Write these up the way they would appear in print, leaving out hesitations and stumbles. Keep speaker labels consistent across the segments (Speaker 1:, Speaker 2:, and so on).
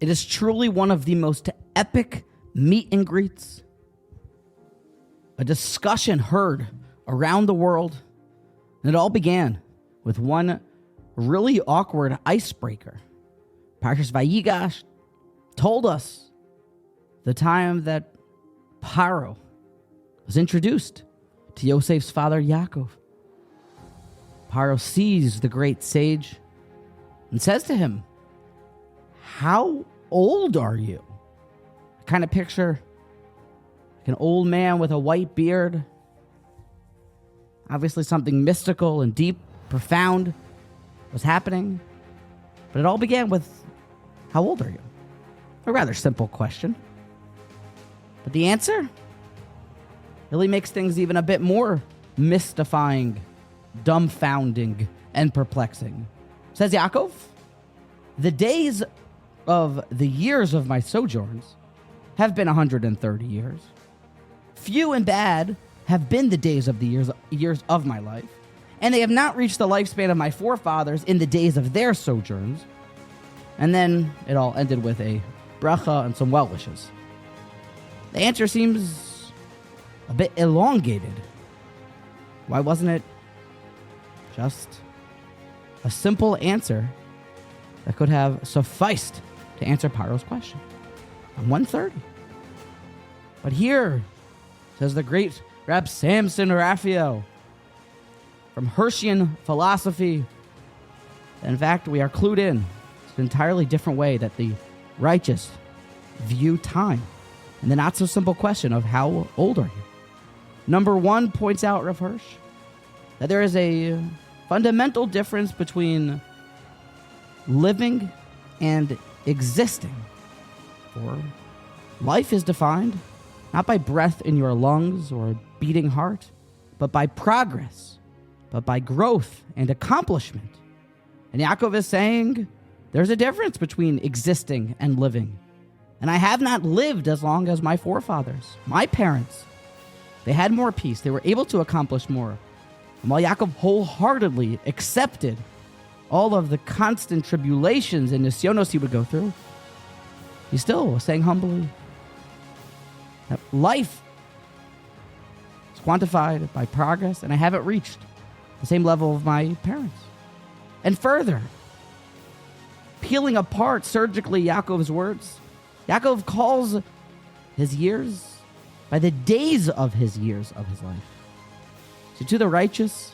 Speaker 1: It is truly one of the most epic meet and greets, a discussion heard around the world. And it all began with one really awkward icebreaker. Parshash Vayigash told us the time that Pharoah was introduced to Yosef's father Yaakov. Pharoah sees the great sage and says to him, "How old are you?" I kind of picture like an old man with a white beard. Obviously something mystical and deep, profound was happening. But it all began with, "How old are you?" A rather simple question. But the answer really makes things even a bit more mystifying, dumbfounding, and perplexing. Says Yaakov, "The days of the years of my sojourns have been 130 years. Few and bad have been the days of the years of my life, and they have not reached the lifespan of my forefathers in the days of their sojourns." And then it all ended with a bracha and some well wishes. The answer seems a bit elongated. Why wasn't it just a simple answer that could have sufficed to answer Pharoah's question? I'm 130. But here, says the great Rav Samson Rafael, from Hirschian philosophy, in fact, we are clued in to an entirely different way that the righteous view time, and the not so simple question of how old are you? Number one points out, Rav Hirsch, that there is a fundamental difference between living and existing. For life is defined not by breath in your lungs or a beating heart, but by progress, but by growth and accomplishment. And Yaakov is saying there's a difference between existing and living. And I have not lived as long as my forefathers, my parents. They had more peace. They were able to accomplish more. And while Yaakov wholeheartedly accepted all of the constant tribulations and nisyonos he would go through, he still was saying humbly that life is quantified by progress, and I haven't reached the same level of my parents. And further, peeling apart surgically Yaakov's words, Yaakov calls his years by the days of his years of his life. So to the righteous,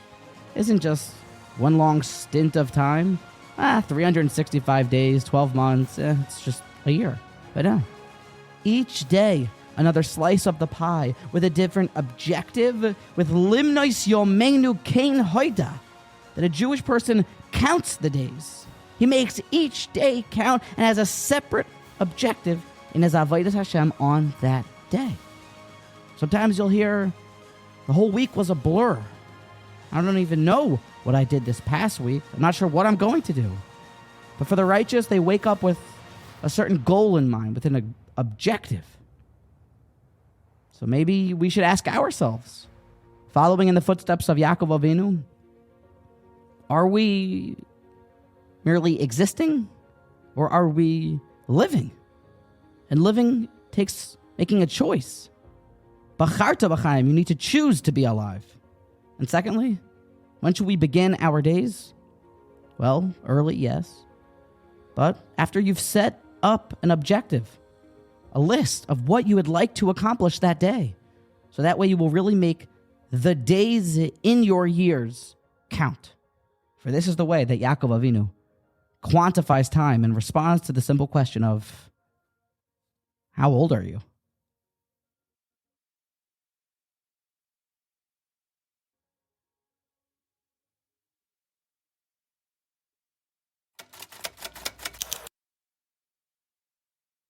Speaker 1: isn't just one long stint of time, 365 days, 12 months, it's just a year. But no, each day, another slice of the pie with a different objective, with limnois yomenu kein hoida, that a Jewish person counts the days. He makes each day count and has a separate objective in his avodas Hashem on that day. Sometimes you'll hear the whole week was a blur. I don't even know what I did this past week. I'm not sure what I'm going to do. But for the righteous, they wake up with a certain goal in mind, with an objective. So maybe we should ask ourselves, following in the footsteps of Yaakov Avinu, are we merely existing, or are we living? And living takes making a choice. Bacharta b'chaim, you need to choose to be alive. And secondly, when should we begin our days? Well, early, yes. But after you've set up an objective, a list of what you would like to accomplish that day. So that way you will really make the days in your years count. For this is the way that Yaakov Avinu quantifies time and responds to the simple question of, how old are you?